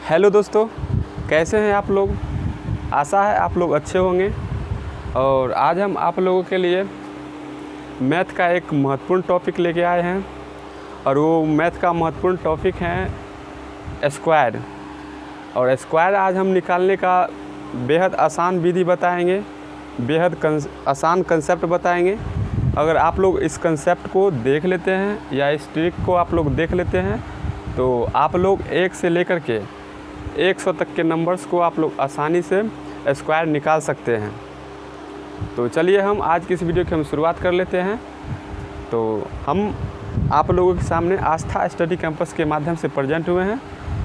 Hello दोस्तों, कैसे हैं आप लोग। आशा है आप लोग अच्छे होंगे। और आज हम आप लोगों के लिए मैथ का एक महत्वपूर्ण टॉपिक लेके आए हैं और वो मैथ का महत्वपूर्ण टॉपिक है स्क्वायर। और स्क्वायर आज हम निकालने का बेहद आसान विधि बताएंगे, बेहद आसान कंसेप्ट बताएंगे। अगर आप लोग इस कंसेप्ट को देख लेते हैं या इस ट्रिक को आप लोग देख लेते हैं तो आप लोग 1 से लेकर के 100 तक के नंबर्स को आप लोग आसानी से स्क्वायर निकाल सकते हैं। तो चलिए हम आज की इस वीडियो की हम शुरुआत कर लेते हैं। तो हम आप लोगों के सामने आस्था स्टडी कैंपस के माध्यम से प्रेजेंट हुए हैं।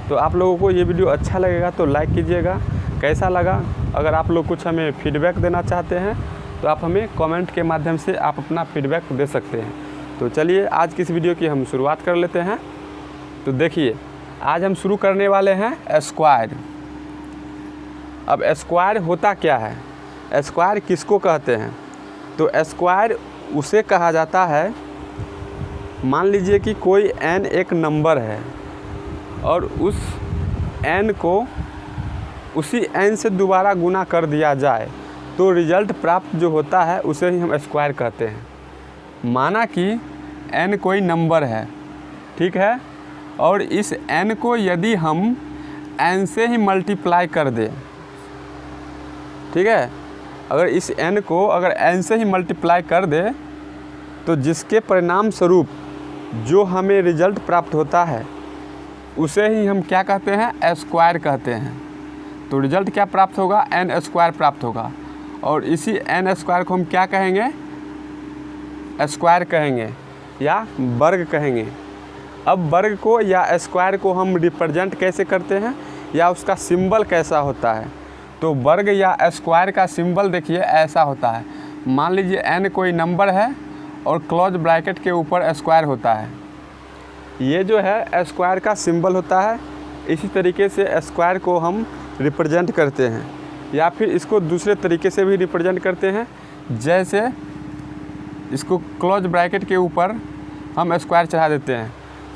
तो आप लोगों को ये वीडियो अच्छा लगेगा तो लाइक कीजिएगा। कैसा लगा, अगर आप लोग कुछ हमें फीडबैक देना चाहते हैं तो आप हमें कमेंट के माध्यम से आप अपना फीडबैक दे सकते हैं। तो चलिए आज की इस वीडियो की हम शुरुआत कर लेते हैं। तो देखिए, आज हम शुरू करने वाले हैं स्क्वायर। अब स्क्वायर होता क्या है, स्क्वायर किसको कहते हैं? तो स्क्वायर उसे कहा जाता है, मान लीजिए कि कोई n एक नंबर है और उस n को उसी n से दोबारा गुना कर दिया जाए तो रिजल्ट प्राप्त जो होता है उसे ही हम स्क्वायर कहते हैं। माना कि n कोई नंबर है, ठीक है, और इस n को यदि हम n से ही मल्टीप्लाई कर दें, ठीक है, अगर इस n को अगर n से ही मल्टीप्लाई कर दे तो जिसके परिणाम स्वरूप जो हमें रिजल्ट प्राप्त होता है उसे ही हम क्या कहते हैं, स्क्वायर कहते हैं। तो रिजल्ट क्या प्राप्त होगा, n स्क्वायर प्राप्त होगा। और इसी n स्क्वायर को हम क्या कहेंगे, स्क्वायर कहेंगे या वर्ग कहेंगे। अब वर्ग को या स्क्वायर को हम रिप्रेजेंट कैसे करते हैं या उसका सिंबल कैसा होता है? तो वर्ग या स्क्वायर का सिंबल देखिए ऐसा होता है। मान लीजिए n कोई नंबर है और क्लोज ब्रैकेट के ऊपर स्क्वायर होता है। ये जो है स्क्वायर का सिंबल होता है। इसी तरीके से स्क्वायर को हम रिप्रेजेंट करते हैं या फिर इसको दूसरे तरीके से भी रिप्रेजेंट करते हैं। जैसे इसको क्लोज ब्रैकेट के ऊपर हम स्क्वायर चढ़ा देते हैं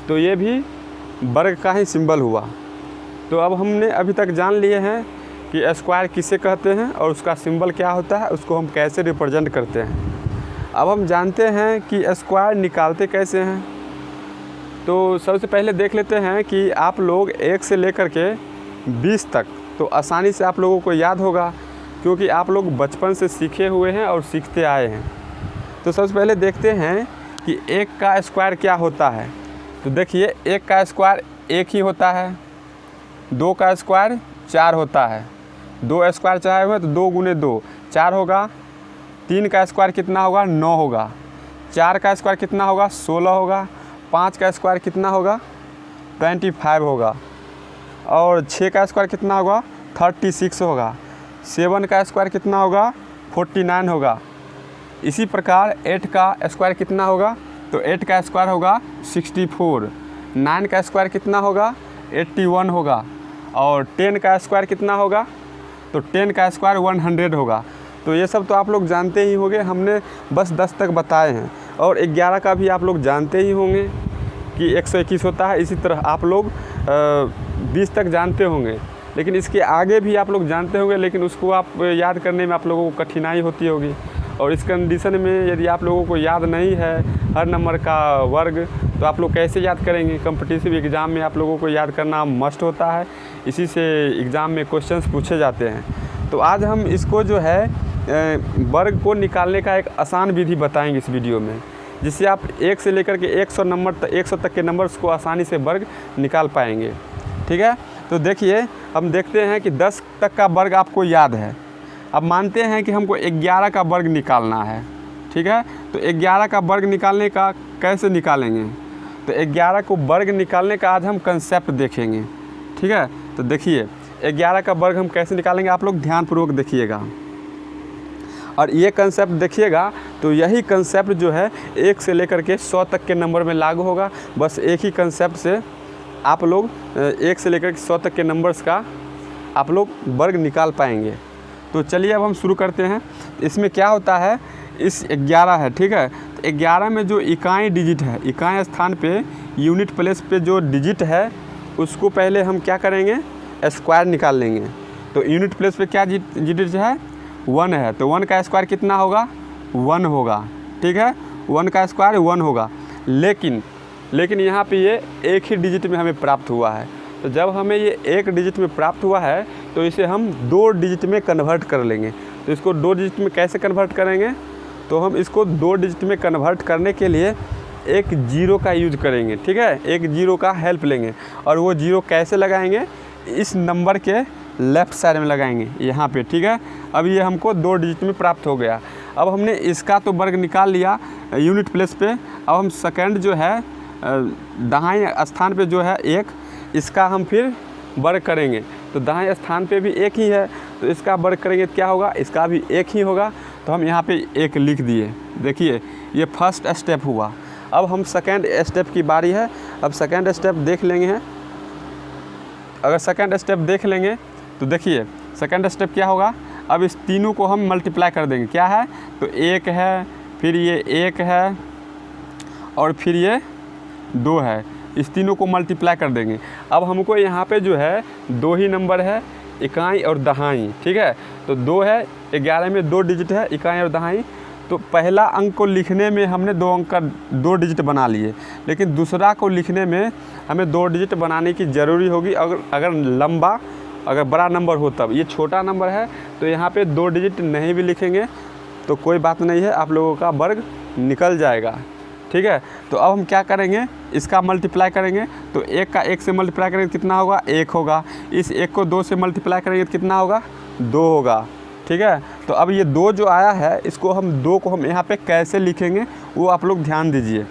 तो ये भी वर्ग का ही सिंबल हुआ। तो अब हमने अभी तक जान लिए हैं कि स्क्वायर किसे कहते हैं और उसका सिंबल क्या होता है, उसको हम कैसे रिप्रेजेंट करते हैं। अब हम जानते हैं कि स्क्वायर निकालते कैसे हैं। तो सबसे पहले देख लेते हैं कि आप लोग 1 से लेकर के 20 तक तो आसानी से आप लोगों को याद होगा, क्योंकि आप लोग बचपन से सीखे हुए हैं और सीखते आए हैं। तो सबसे पहले देखते हैं कि 1 का स्क्वायर क्या होता है। तो देखिए, 1 का स्क्वायर 1 ही होता है, 2 का स्क्वायर 4 होता है, 2 स्क्वायर चाहे हुए तो 2 गुने 2 4 होगा, 3 का स्क्वायर कितना होगा, 9 होगा, 4 का स्क्वायर कितना होगा, 16 होगा, 5 का स्क्वायर कितना होगा, 25 होगा, और 6 का स्क्वायर कितना होगा, 36 होगा, 7 का स्क्वायर कितना होगा, 49 होगा। इसी प्रकार 8 का स्क्वायर कितना होगा, तो 8 का स्क्वायर होगा 64, 9 का स्क्वायर कितना होगा, 81 होगा, और 10 का स्क्वायर कितना होगा, तो 10 का स्क्वायर 100 होगा। तो ये सब तो आप लोग जानते ही होंगे, हमने बस 10 तक बताए हैं। और 11 का भी आप लोग जानते ही होंगे कि 121 होता है। इसी तरह आप लोग 20 तक जानते होंगे, लेकिन इसके आगे भी आप लोग जानते होंगे, लेकिन उसको आप याद करने में आप लोगों को कठिनाई होती होगी। और इस कंडीशन में यदि आप लोगों को याद नहीं है हर नंबर का वर्ग, तो आप लोग कैसे याद करेंगे? कॉम्पिटिटिव एग्ज़ाम में आप लोगों को याद करना मस्ट होता है, इसी से एग्ज़ाम में क्वेश्चंस पूछे जाते हैं। तो आज हम इसको जो है वर्ग को निकालने का एक आसान विधि बताएंगे इस वीडियो में, जिससे आप 1 से लेकर के 100 तक के नंबर्स को आसानी से वर्ग निकाल पाएंगे, ठीक है। तो देखिए, हम देखते हैं कि 10 तक का वर्ग आपको याद है। अब मानते हैं कि हमको 11 का वर्ग निकालना है, ठीक है। तो 11 का वर्ग निकालने का कैसे निकालेंगे? तो 11 को वर्ग निकालने का आज हम कंसेप्ट देखेंगे, ठीक है। तो देखिए, 11 का वर्ग हम कैसे निकालेंगे, आप लोग ध्यानपूर्वक देखिएगा और ये कंसेप्ट देखिएगा। तो यही कंसेप्ट जो है 1 से लेकर के 100 तक के नंबर में लागू होगा। बस एक ही कंसेप्ट से आप लोग 1 से लेकर के 100 तक के नंबर्स का आप लोग वर्ग निकाल पाएंगे। तो चलिए अब हम शुरू करते हैं। इसमें क्या होता है, इस 11 है, ठीक है। तो 11 में जो इकाई डिजिट है, इकाई स्थान पे यूनिट प्लेस पे जो डिजिट है उसको पहले हम क्या करेंगे, स्क्वायर निकाल लेंगे। तो यूनिट प्लेस पे क्या डिजिट है, 1 है, तो 1 का स्क्वायर कितना होगा, 1 होगा। ठीक है, 1 का स्क्वायर 1 होगा। लेकिन यहाँ पे ये एक ही डिजिट में हमें प्राप्त हुआ है। तो जब हमें ये एक डिजिट में प्राप्त हुआ है तो इसे हम 2 डिजिट में कन्वर्ट कर लेंगे। तो इसको 2 डिजिट में कैसे कन्वर्ट करेंगे, तो हम इसको 2 डिजिट में कन्वर्ट करने के लिए एक जीरो का यूज करेंगे। ठीक है, एक जीरो का हेल्प लेंगे, और वो जीरो कैसे लगाएंगे, इस नंबर के लेफ़्ट साइड में लगाएंगे यहाँ पे। ठीक है, अब ये हमको 2 डिजिट में प्राप्त हो गया। अब हमने इसका तो वर्ग निकाल लिया यूनिट प्लेस पे। अब हम सेकंड जो है दाहिने स्थान पे जो है 1, इसका हम फिर वर्ग करेंगे। तो दाहिने स्थान पे भी 1 ही है, तो इसका वर्ग करेंगे तो क्या होगा, इसका भी 1 ही होगा। तो हम यहाँ पे 1 लिख दिए। देखिए, ये फर्स्ट स्टेप हुआ। अब हम सेकेंड स्टेप की बारी है। अब सेकेंड स्टेप देख लेंगे हैं। अगर सेकेंड स्टेप देख लेंगे तो देखिए सेकेंड स्टेप क्या होगा, अब इस तीनों को हम मल्टीप्लाई कर देंगे। क्या है, तो 1 है, फिर ये 1 है, और फिर ये 2 है। इस तीनों को मल्टीप्लाई कर देंगे। अब हमको यहाँ पे जो है 2 ही नंबर है, इकाई और दहाई। ठीक है, तो 2 है, 11 में 2 डिजिट है, इकाई और दहाई। तो पहला अंक को लिखने में हमने 2 अंक का 2 डिजिट बना लिए, लेकिन दूसरा को लिखने में हमें 2 डिजिट बनाने की ज़रूरी होगी। अगर बड़ा नंबर हो तब। ये छोटा नंबर है तो यहाँ पे 2 डिजिट नहीं भी लिखेंगे तो कोई बात नहीं है, आप लोगों का वर्ग निकल जाएगा। ठीक है, तो अब हम क्या करेंगे, इसका मल्टीप्लाई करेंगे। तो 1 का 1 से मल्टीप्लाई करेंगे तो कितना होगा, 1 होगा। इस 1 को 2 से मल्टीप्लाई करेंगे तो कितना होगा, 2 होगा। ठीक है, तो अब ये 2 जो आया है, इसको हम 2 को हम यहाँ पे कैसे लिखेंगे वो आप लोग ध्यान दीजिए।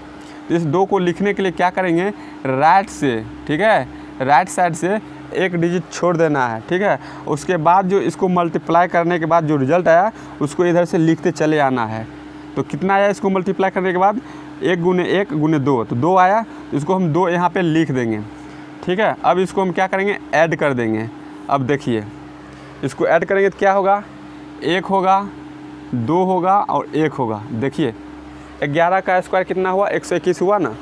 तो इस 2 को लिखने के लिए क्या करेंगे, राइट से, ठीक है, राइट साइड से 1 डिजिट छोड़ देना है। ठीक है, उसके बाद जो इसको मल्टीप्लाई करने के बाद जो रिज़ल्ट आया उसको इधर से लिखते चले आना है। तो कितना आया इसको मल्टीप्लाई करने के बाद, 1 गुने 1 गुने 2, तो 2 आया। तो इसको हम 2 यहाँ पे लिख देंगे। ठीक है, अब इसको हम क्या करेंगे, ऐड कर देंगे। अब देखिए, इसको ऐड करेंगे तो क्या होगा, 1 होगा, 2 होगा और 1 होगा। देखिए 11 का स्क्वायर कितना हुआ, 121 हुआ ना।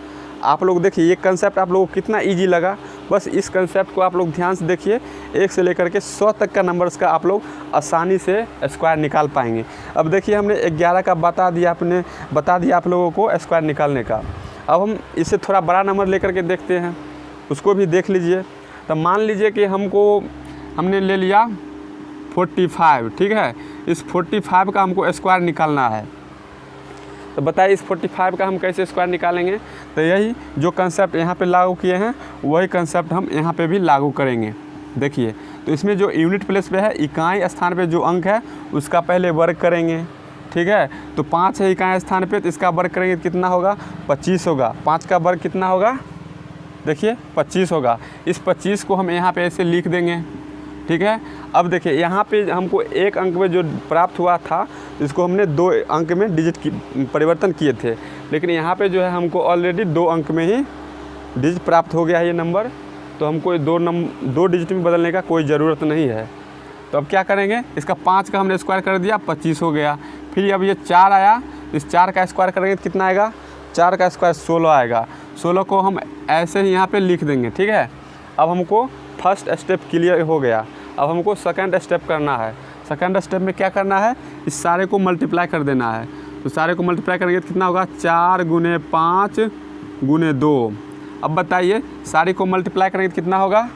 आप लोग देखिए ये कंसेप्ट आप लोगों को कितना इजी लगा। बस इस कंसेप्ट को आप लोग ध्यान से देखिए, 1 से लेकर के 100 तक का नंबर्स का आप लोग आसानी से स्क्वायर निकाल पाएंगे। अब देखिए हमने 11 का बता दिया आप लोगों को स्क्वायर निकालने का। अब हम इसे थोड़ा बड़ा नंबर लेकर के देखते हैं, उसको भी देख लीजिए। तो मान लीजिए कि हमने ले लिया 45। ठीक है, इस 45 का हमको स्क्वायर निकालना है। तो बताइए इस 45 का हम कैसे स्क्वायर निकालेंगे। तो यही जो कंसेप्ट यहाँ पे लागू किए हैं वही कंसेप्ट हम यहाँ पे भी लागू करेंगे। देखिए, तो इसमें जो यूनिट प्लेस पे है, इकाई स्थान पे जो अंक है उसका पहले वर्ग करेंगे। ठीक है, तो 5 है इकाई स्थान पे, तो इसका वर्ग करेंगे तो कितना होगा, 25 होगा। 5 का वर्ग कितना होगा, देखिए 25 होगा। इस 25 को हम यहाँ पे ऐसे लिख देंगे। ठीक है, अब देखिए यहाँ पे हमको 1 अंक में जो प्राप्त हुआ था इसको हमने 2 अंक में डिजिट की परिवर्तन किए थे, लेकिन यहाँ पे जो है हमको ऑलरेडी 2 अंक में ही डिजिट प्राप्त हो गया है ये नंबर। तो हमको 2 डिजिट में बदलने का कोई ज़रूरत नहीं है। तो अब क्या करेंगे, इसका 5 का हमने स्क्वायर कर दिया, 25 हो गया। फिर अब ये 4 आया, इस 4 का स्क्वायर करेंगे तो कितना आएगा, 4 का स्क्वायर 16 आएगा। 16 को हम ऐसे ही यहाँ पे लिख देंगे। ठीक है, अब हमको फर्स्ट स्टेप क्लियर हो गया। अब हमको सेकंड स्टेप करना है। सेकंड स्टेप में क्या करना है, इस सारे को मल्टीप्लाई कर देना है। तो सारे को मल्टीप्लाई करेंगे तो कितना होगा, 4 गुने 5 गुने 2। अब बताइए सारे को मल्टीप्लाई करेंगे तो कितना होगा,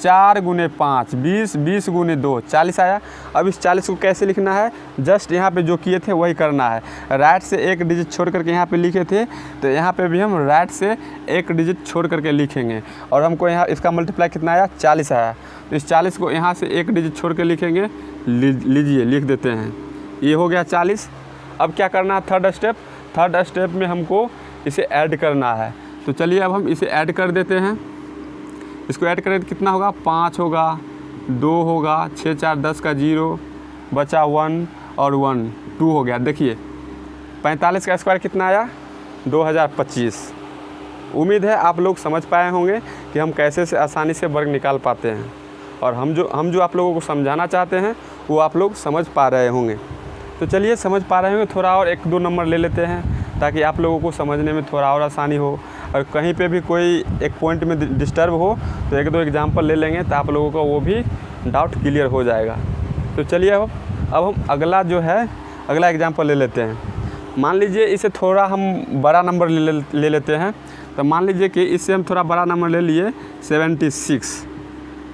4 गुने 5 20, 20 गुने 2 40 आया। अब इस 40 को कैसे लिखना है, जस्ट यहाँ पे जो किए थे वही करना है। राइट से 1 डिजिट छोड़ करके यहाँ पे लिखे थे, तो यहाँ पे भी हम राइट से 1 डिजिट छोड़ करके लिखेंगे। और हमको यहाँ इसका मल्टीप्लाई कितना आया, 40 आया। तो इस 40 को यहाँ से 1 डिजिट छोड़ के लिखेंगे। लीजिए लिख देते हैं, ये हो गया 40। अब क्या करना है, थर्ड स्टेप में हमको इसे ऐड करना है। तो चलिए अब हम इसे ऐड कर देते हैं। इसको ऐड करें तो कितना होगा, 5 होगा, 2 होगा, 6 4 10 का 0 बचा 1 और 1 2 हो गया। देखिए 45 का स्क्वायर कितना आया, 2025। उम्मीद है आप लोग समझ पाए होंगे कि हम कैसे से आसानी से वर्ग निकाल पाते हैं, और हम जो आप लोगों को समझाना चाहते हैं वो आप लोग समझ पा रहे होंगे। तो चलिए समझ पा रहे होंगे, थोड़ा और 1-2 नंबर ले लेते हैं ताकि आप लोगों को समझने में थोड़ा और आसानी हो। और कहीं पे भी कोई एक पॉइंट में डिस्टर्ब हो तो एक दो एग्जांपल ले लेंगे तो आप लोगों का वो भी डाउट क्लियर हो जाएगा। तो चलिए अब हम अगला जो है अगला एग्जांपल ले लेते हैं। मान लीजिए इसे थोड़ा हम बड़ा नंबर ले लेते हैं। तो मान लीजिए कि इससे हम थोड़ा बड़ा नंबर ले लिए 76,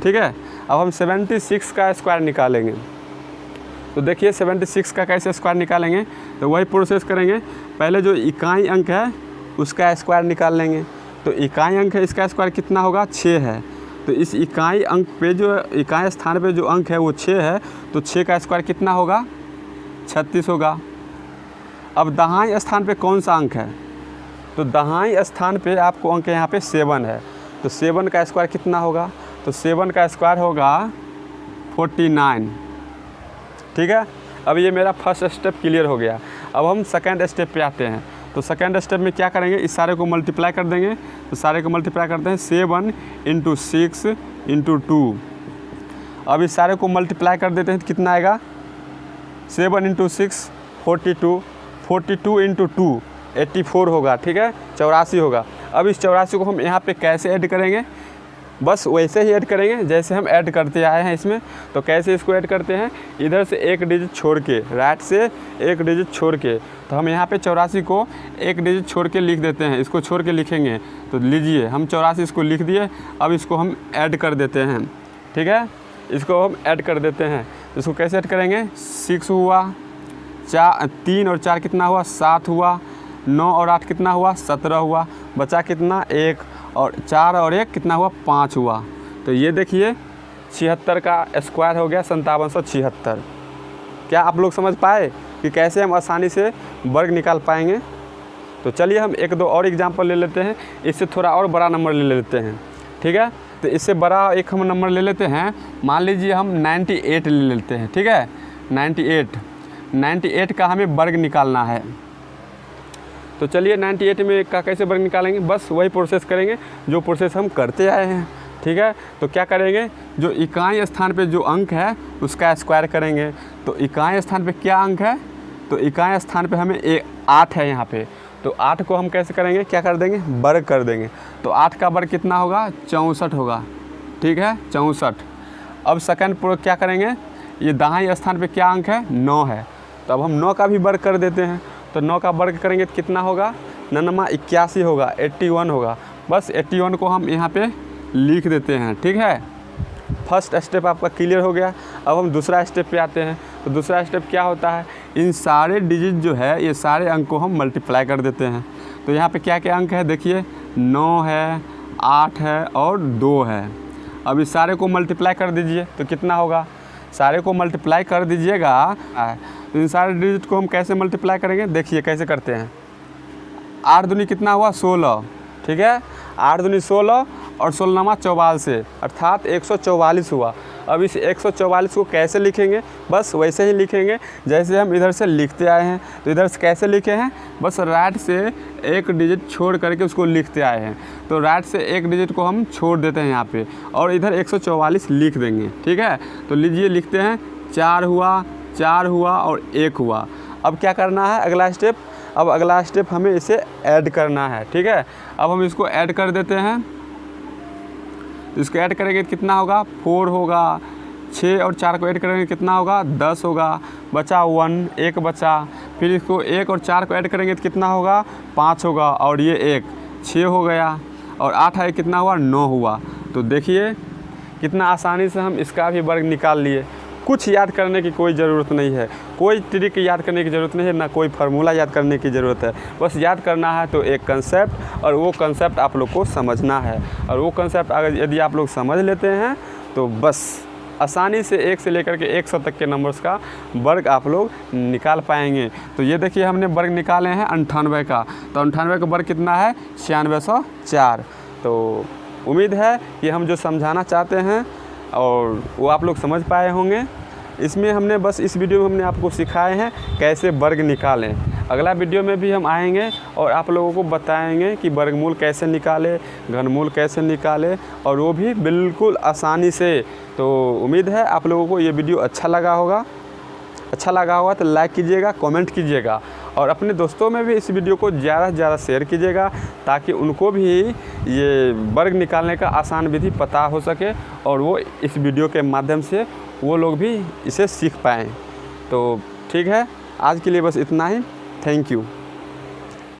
ठीक है। अब हम 76 का स्क्वायर निकालेंगे। तो देखिए 76 का कैसे स्क्वायर निकालेंगे, तो वही प्रोसेस करेंगे। पहले जो इकाई अंक है उसका स्क्वायर निकाल लेंगे। तो इकाई अंक है, इसका स्क्वायर कितना होगा, 6 है। तो इस इकाई अंक पे जो इकाई स्थान पे जो अंक है वो 6 है, तो 6 का स्क्वायर कितना होगा, 36 होगा। अब दाहिने स्थान पे कौन सा अंक है, तो दाहिने स्थान पे आपको अंक यहाँ पे 7 है। तो 7 का स्क्वायर कितना होगा, तो 7 का स्क्वायर होगा 49, ठीक है। अब ये मेरा फर्स्ट स्टेप क्लियर हो गया। अब हम सेकंड स्टेप पे आते हैं। तो सेकंड स्टेप में क्या करेंगे, इस सारे को मल्टीप्लाई कर देंगे। तो सारे को मल्टीप्लाई करते हैं 7 × 6 × 2। अब इस सारे को मल्टीप्लाई कर देते हैं तो कितना आएगा, 7 × 6 42, 42 × 2 84 होगा, ठीक है, 84 होगा। अब इस 84 को हम यहाँ पे कैसे ऐड करेंगे, बस वैसे ही ऐड करेंगे जैसे हम ऐड करते आए हैं इसमें। तो कैसे इसको ऐड करते हैं, इधर से एक डिजिट छोड़ के, राइट से एक डिजिट छोड़ के। तो हम यहाँ पे 84 को एक डिजिट छोड़ के लिख देते हैं, इसको छोड़ के लिखेंगे। तो लीजिए हम 84 इसको लिख दिए। अब इसको हम ऐड कर देते हैं, ठीक है, इसको हम ऐड कर देते हैं। तो इसको कैसे ऐड करेंगे, 6 हुआ, 3 और 4 कितना हुआ, 7 हुआ, 9 और 8 कितना हुआ, 17 हुआ, बचा कितना, 1, और 4 और 1 कितना हुआ, 5 हुआ। तो ये देखिए 76 का स्क्वायर हो गया 5776। क्या आप लोग समझ पाए कि कैसे हम आसानी से वर्ग निकाल पाएंगे। तो चलिए हम एक दो और एग्जांपल ले लेते हैं, इससे थोड़ा और बड़ा नंबर ले लेते हैं, ठीक है। तो इससे बड़ा एक हम नंबर ले लेते हैं, मान लीजिए हम 98 ले लेते हैं, ठीक है। 98 का हमें वर्ग निकालना है। तो चलिए 98 में का कैसे वर्ग निकालेंगे, बस वही प्रोसेस करेंगे जो प्रोसेस हम करते आए हैं, ठीक है। तो क्या करेंगे, जो इकाई स्थान पे जो अंक है उसका स्क्वायर करेंगे। तो इकाई स्थान पे क्या अंक है, तो इकाई स्थान पे हमें 8 है यहाँ पे। तो 8 को हम कैसे करेंगे, क्या कर देंगे, वर्ग कर देंगे। तो 8 का वर्ग कितना होगा, 64 होगा, ठीक है, 64। अब सेकंड क्या करेंगे, ये दाहिने स्थान पे क्या अंक है, 9 है। तो अब हम 9 का भी वर्ग कर देते हैं। तो 9 का वर्ग करेंगे तो कितना होगा, 9 × 81 होगा, 81 होगा। बस 81 को हम यहाँ पे लिख देते हैं, ठीक है। फर्स्ट स्टेप आपका क्लियर हो गया। अब हम दूसरा स्टेप पे आते हैं। तो दूसरा स्टेप क्या होता है, इन सारे डिजिट जो है, ये सारे अंक को हम मल्टीप्लाई कर देते हैं। तो यहाँ पे क्या क्या अंक है, देखिए 9 है, 8 है और 2 है। अब इस सारे को मल्टीप्लाई कर दीजिए तो कितना होगा, सारे को मल्टीप्लाई कर दीजिएगा। तो इन सारे डिजिट को हम कैसे मल्टीप्लाई करेंगे, देखिए कैसे करते हैं। 8 दूनी कितना हुआ, 16, ठीक है। 8 दूनी 16 और 16 44, अर्थात 144 हुआ। अब इस 144 को कैसे लिखेंगे, बस वैसे ही लिखेंगे जैसे हम इधर से लिखते आए हैं। तो इधर से कैसे लिखे हैं, बस राइट से एक डिजिट छोड़ करके उसको लिखते आए हैं। तो राइट से एक डिजिट को हम छोड़ देते हैं यहाँ पे और इधर 144 लिख देंगे, ठीक है। तो लीजिए लिखते हैं, 4 हुआ, 4 हुआ और 1 हुआ। अब क्या करना है, अगला स्टेप, अब अगला स्टेप हमें इसे ऐड करना है, ठीक है। अब हम इसको ऐड कर देते हैं। इसको ऐड करेंगे तो कितना होगा, 4 होगा, 6 और 4 को ऐड करेंगे कितना होगा, 10 होगा, बचा 1 बचा। फिर इसको 1 और 4 को ऐड करेंगे तो कितना होगा, 5 होगा और ये 1 6 हो गया और 8 है कितना हुआ, 9 हुआ। तो देखिए कितना आसानी से हम इसका भी वर्ग निकाल लिए। कुछ याद करने की कोई ज़रूरत नहीं है, कोई ट्रिक याद करने की ज़रूरत नहीं है, ना कोई फार्मूला याद करने की ज़रूरत है। बस याद करना है तो एक कंसेप्ट, और वो कंसेप्ट आप लोग को समझना है। और वो कंसेप्ट अगर यदि आप लोग समझ लेते हैं तो बस आसानी से 1 से लेकर के 100 तक के नंबर्स का वर्ग आप लोग निकाल पाएंगे। तो ये देखिए हमने वर्ग निकाले हैं 98 का। तो 98 का वर्ग कितना है, 9604। तो उम्मीद है कि हम जो समझाना चाहते हैं और वो आप लोग समझ पाए होंगे। इसमें हमने बस इस वीडियो में हमने आपको सिखाए हैं कैसे वर्ग निकालें। अगला वीडियो में भी हम आएंगे और आप लोगों को बताएंगे कि वर्गमूल कैसे निकाले, घनमूल कैसे निकाले, और वो भी बिल्कुल आसानी से। तो उम्मीद है आप लोगों को ये वीडियो अच्छा लगा होगा। तो लाइक कीजिएगा, कमेंट कीजिएगा और अपने दोस्तों में भी इस वीडियो को ज़्यादा से ज़्यादा शेयर कीजिएगा, ताकि उनको भी ये वर्ग निकालने का आसान विधि पता हो सके और वो इस वीडियो के माध्यम से वो लोग भी इसे सीख पाएँ। तो ठीक है, आज के लिए बस इतना ही। Thank you.